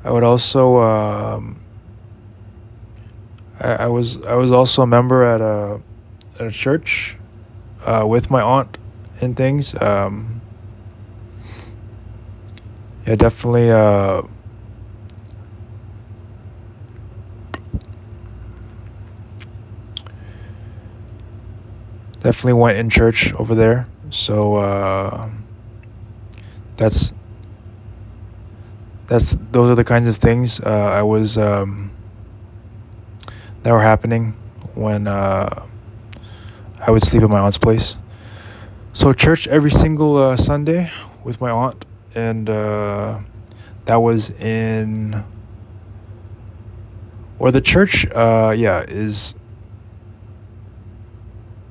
I would also I was also a member at a church with my aunt and things. Yeah, definitely went in church over there. So that's those are the kinds of things I was that were happening when I would sleep at my aunt's place. So church every single Sunday with my aunt, and that was in or the church. Yeah, is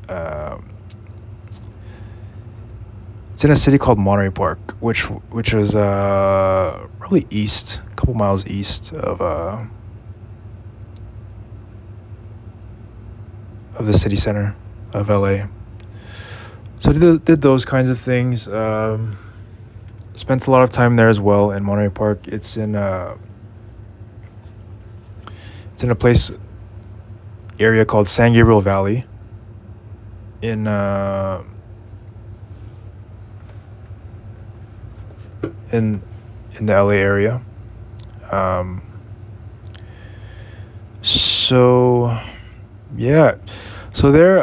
um, it's in a city called Monterey Park, which was really east, a couple miles east of the city center of LA. So did those kinds of things. Spent a lot of time there as well in Monterey Park. It's in a place area called San Gabriel Valley in in in the LA area. Um, so yeah, so there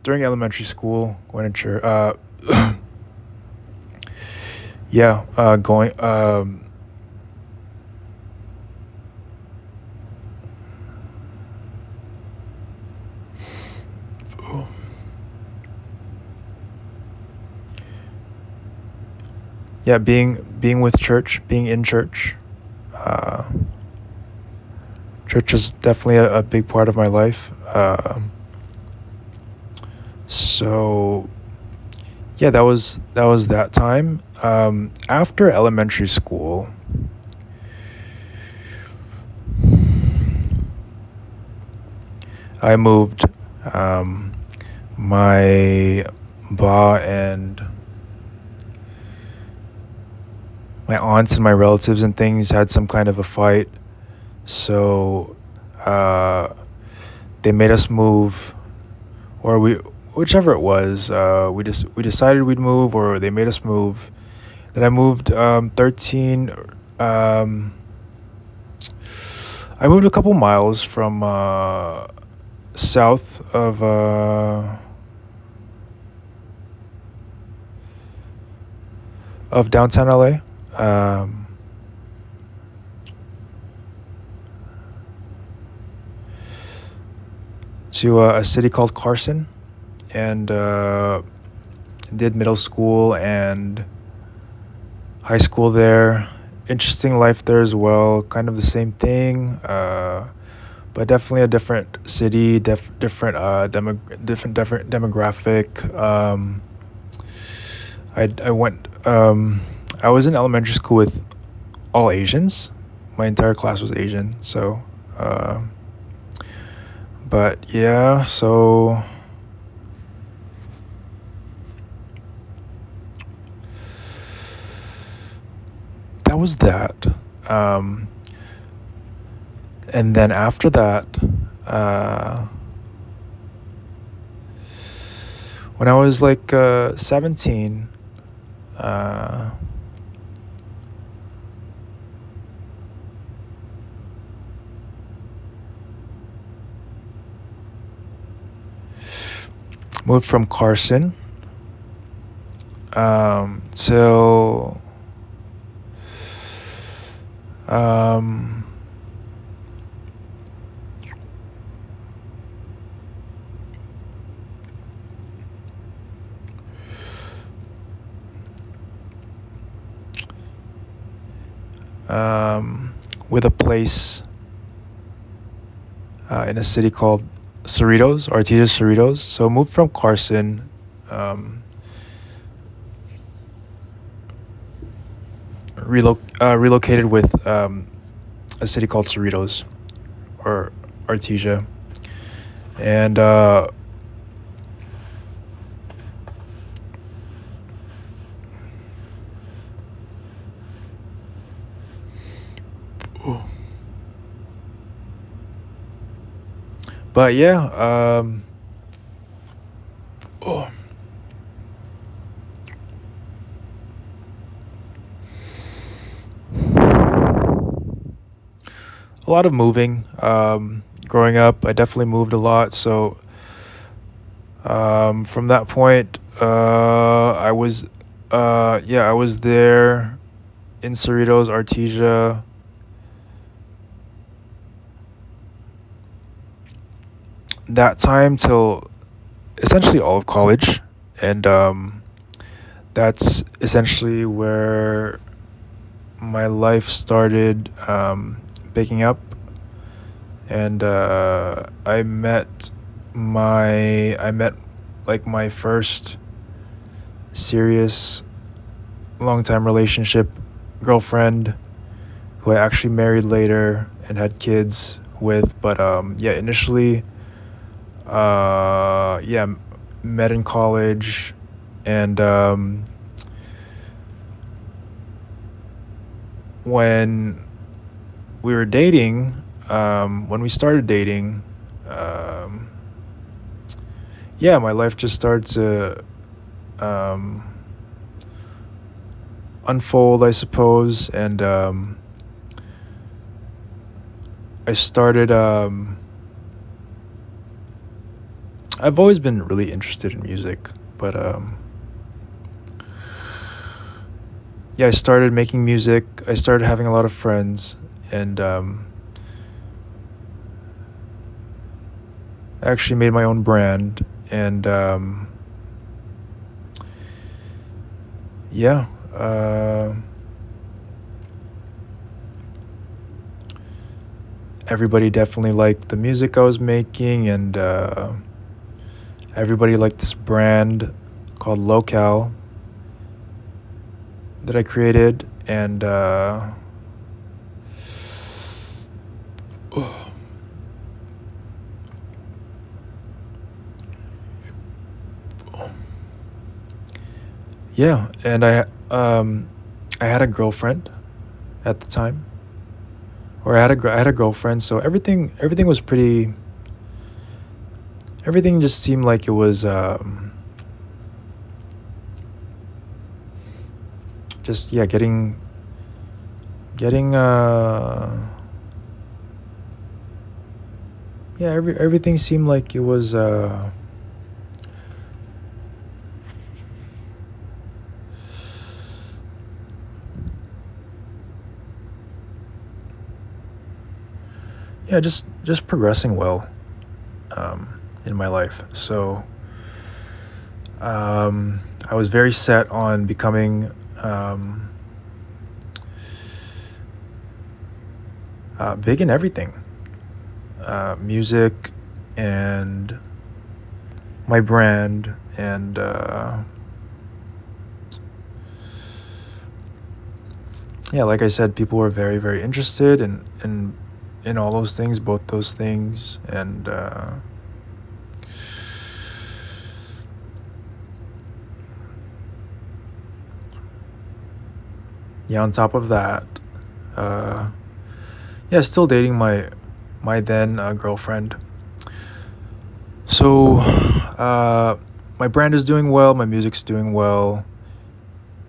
during elementary school, going to church. Yeah, going. Yeah, being with church, being in church. Uh, Church is definitely a big part of my life. So yeah, that was that time. After elementary school, I moved. My ba and my aunts and my relatives and things had some kind of a fight, so uh, they made us move, or whichever it was. We decided we'd move, or they made us move. Then I moved 13. Um, I moved a couple miles from south of downtown LA. To a city called Carson, and did middle school and high school there. Interesting life there as well. Kind of the same thing, but definitely a different city, different demographic. I went. I was in elementary school with all Asians. My entire class was Asian, so. But yeah, so that was that. Um, and then after that, when I was like 17, moved from Carson till um, with a place in a city called Cerritos, Artesia Cerritos. So moved from Carson. Relocated with a city called Cerritos or Artesia, and But yeah, oh, a lot of moving. Growing up, I definitely moved a lot. So from that point, I was there in Cerritos, Artesia, that time till essentially all of college, and that's essentially where my life started picking up, and I met like my first serious long time relationship girlfriend, who I actually married later and had kids with. But yeah, initially, yeah, met in college, and when we were dating, when we started dating, um, yeah, my life just started to um, unfold, I suppose, and I started. I've always been really interested in music, but yeah, I started making music. I started having a lot of friends, and I actually made my own brand, and yeah. Everybody definitely liked the music I was making, and everybody liked this brand called Local that I created, and yeah, and I had a girlfriend at the time, or I had a girlfriend, so everything was pretty. Everything just seemed like it was just yeah, getting yeah, everything seemed like it was yeah, just progressing well in my life. So I was very set on becoming big in everything, music, and my brand, and yeah, like I said, people were very interested in all those things, both those things, and yeah, on top of that, uh, yeah, still dating my then girlfriend. So my brand is doing well, my music's doing well,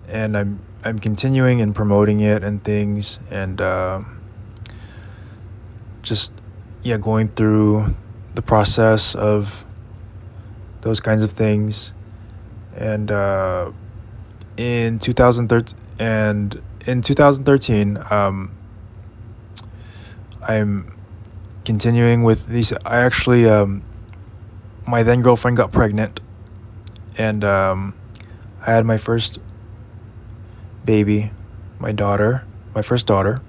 and I'm continuing and promoting it and things, and just yeah, going through the process of those kinds of things. And in 2013 and in 2013, I'm continuing with these. I actually my then girlfriend got pregnant, and I had my first baby, my first daughter,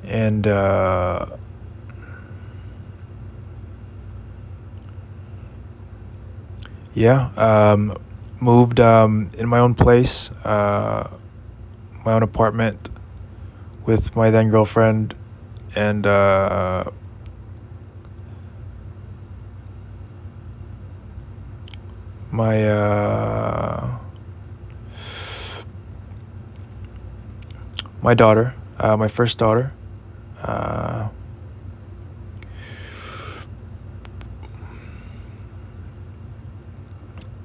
and yeah, moved in my own place, my own apartment with my then girlfriend, and my my daughter, my first daughter. Uh,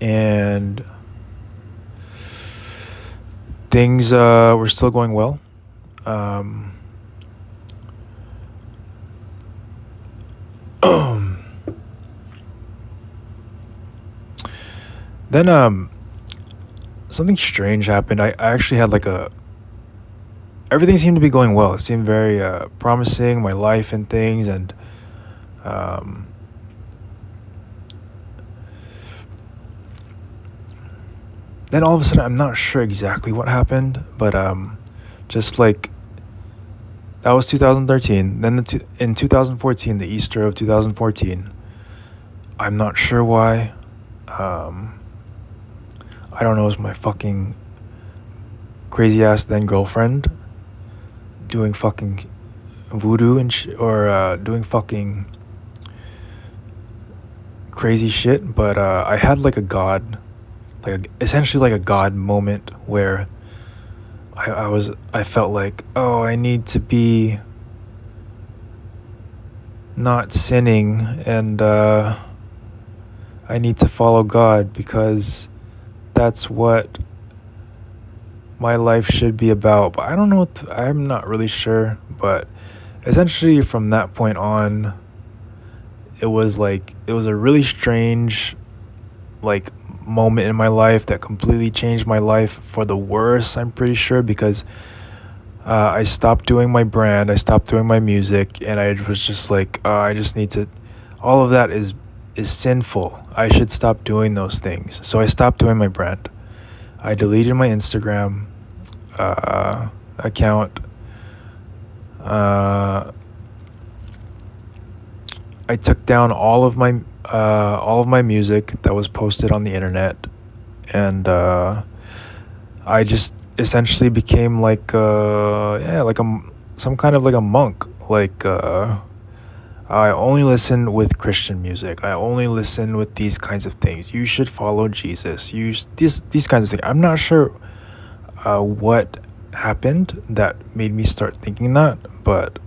and things were still going well. Um, then something strange happened. I actually had like a everything seemed to be going well. It seemed very promising, my life and things, and um, then all of a sudden, I'm not sure exactly what happened, but just like that was 2013. Then in 2014, the Easter of 2014, I'm not sure why. Um, I don't know, it was my fucking crazy ass then girlfriend doing fucking voodoo and or doing fucking crazy shit. But I had like a god, essentially like a god moment where I felt like, oh, I need to be not sinning, and I need to follow God because that's what my life should be about. But I don't know, I'm not really sure, but essentially from that point on, it was a really strange like moment in my life that completely changed my life for the worse, I'm pretty sure, because I stopped doing my brand, I stopped doing my music, and I was just like, I just need to, all of that is sinful. I should stop doing those things. So I stopped doing my brand. I deleted my Instagram account. I took down all of my music that was posted on the internet, and I just essentially became like some kind of like a monk. Like I only listen with Christian music. I only listen with these kinds of things. You should follow Jesus. These kinds of things. I'm not sure what happened that made me start thinking that, but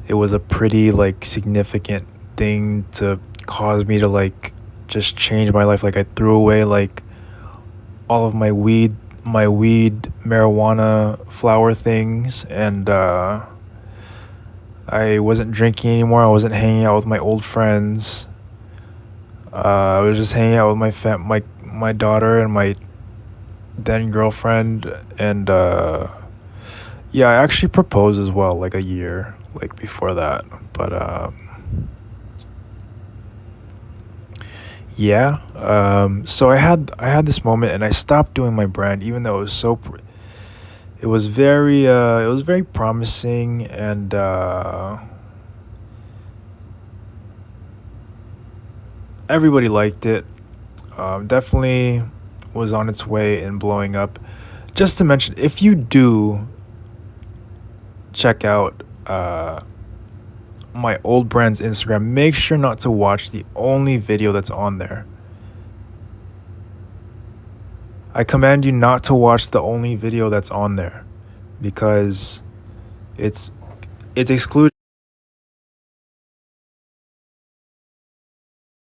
it was a pretty like significant thing to cause me to like just change my life. Like I threw away like all of my weed marijuana flower things, and I wasn't drinking anymore. I wasn't hanging out with my old friends. I was just hanging out with my daughter and my then girlfriend, and yeah, I actually proposed as well like a year like before that. But yeah, so I had this moment, and I stopped doing my brand, even though it was it was very promising, and everybody liked it. Definitely was on its way in blowing up. Just to mention, if you do check out my old brand's Instagram, make sure not to watch the only video that's on there. I command you not to watch the only video that's on there, because it's excluding